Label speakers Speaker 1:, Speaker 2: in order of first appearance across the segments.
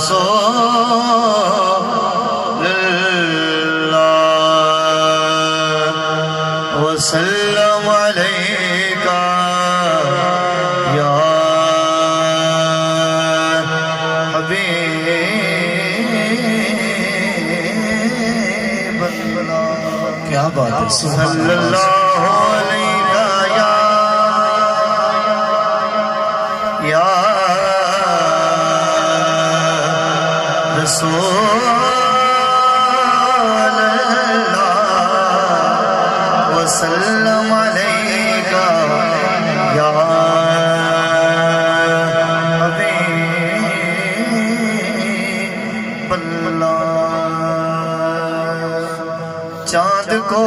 Speaker 1: رسول اللہ وسلم علیکہ یا حبیب اللہ.
Speaker 2: کیا بات ہے،
Speaker 1: صلی اللہ علیہ یا رسول اللہ وسلم علیکہ یا حبیب اللہ. چاند کو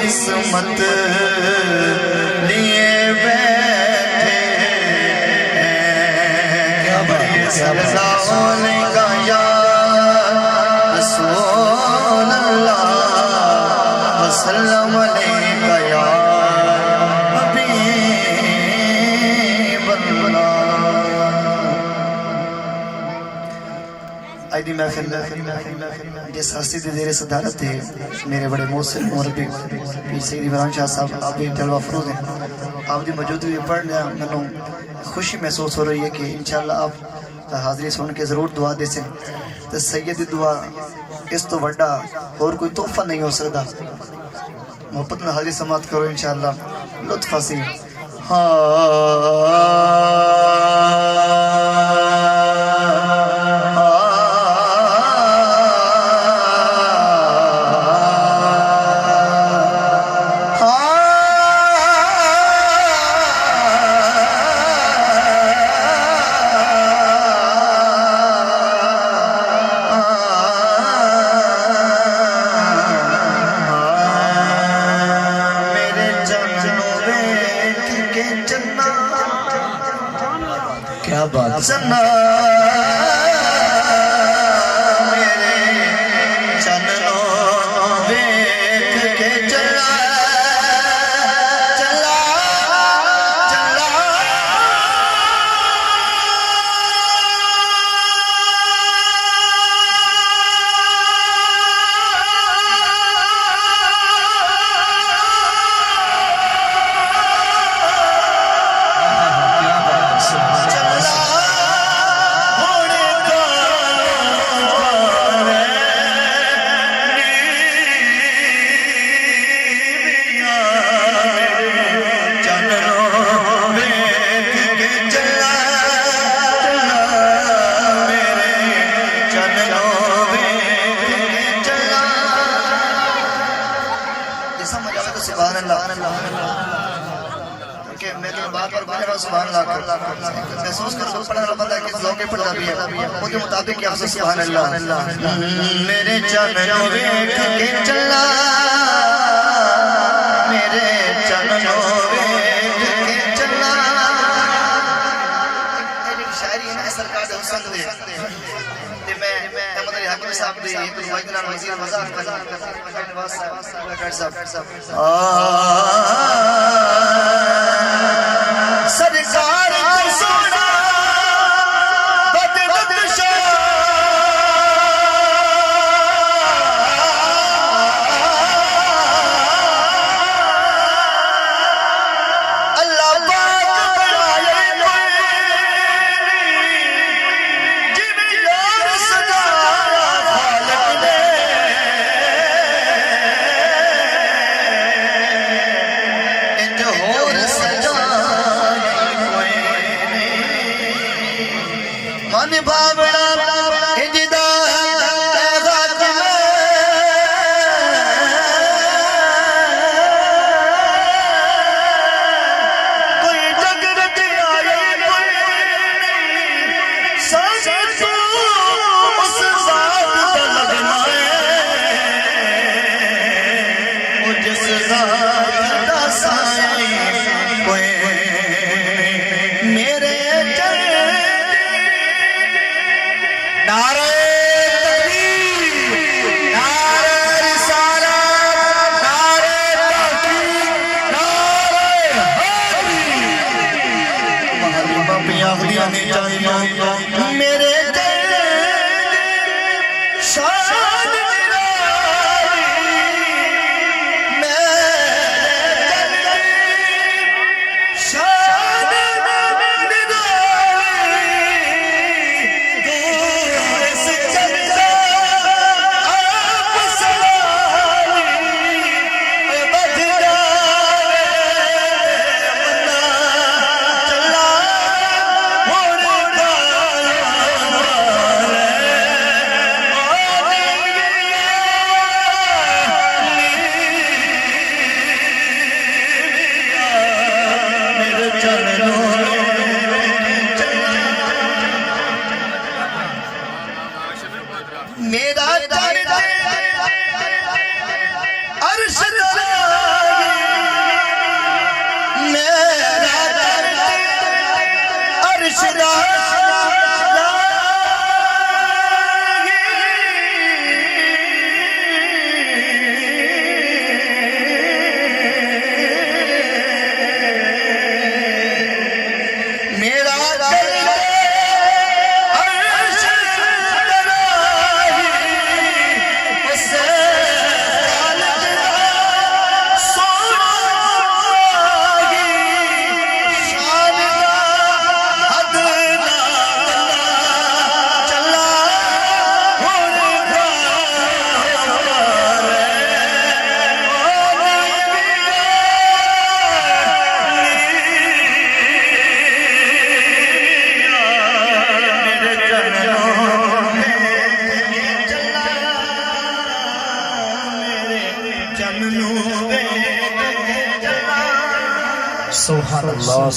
Speaker 1: قسمت لیے بیٹھے سلام علیکہ یا رسول اللہ وسلم علیکہ یا حبیب اللہ. آئی دی محفل جس ہستی دے زیر صدارت تھے میرے بڑے محسن مربی پیر سید عمران شاہ صاحب. آپ بھی جلوہ افروز ہیں. آپ دی موجودگی پڑھ لیا میں خوشی محسوس ہو رہی ہے کہ انشاءاللہ آپ حاضری سن کے ضرور دعا دے سے. تو سید دعا اس تو بڑا اور کوئی تحفہ نہیں ہو سکتا. محبت میں حاضری سماعت کرو انشاءاللہ لطف حسین.
Speaker 2: کیا بات ہے.
Speaker 1: سنا میرے چنوں ویکھ کے چلا چلا چلا سبحان اللہ محسوس کر سو پڑھنے والا بندہ ہے کہ ذوق پڑھتا بھی ہے وہ کے مطابق کیا افضل سبحان اللہ. میرے چنوں ویکھ کے چلا میرے چنوں ویکھ کے چلا. ایک شاعری ہے سرکار دے حسن دے تے میں احمد علی حاکم صاحب دی ایک وائدنا وزیر وزارت نواز صاحب سرکار کو سونا بدلت شاہ اللہ پاک بنائے جن یار سجایا خالق نے عرش میرا عرش
Speaker 2: سبحان اللہ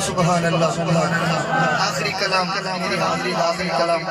Speaker 1: سبحان اللہ آخری کلام میری آخری کلام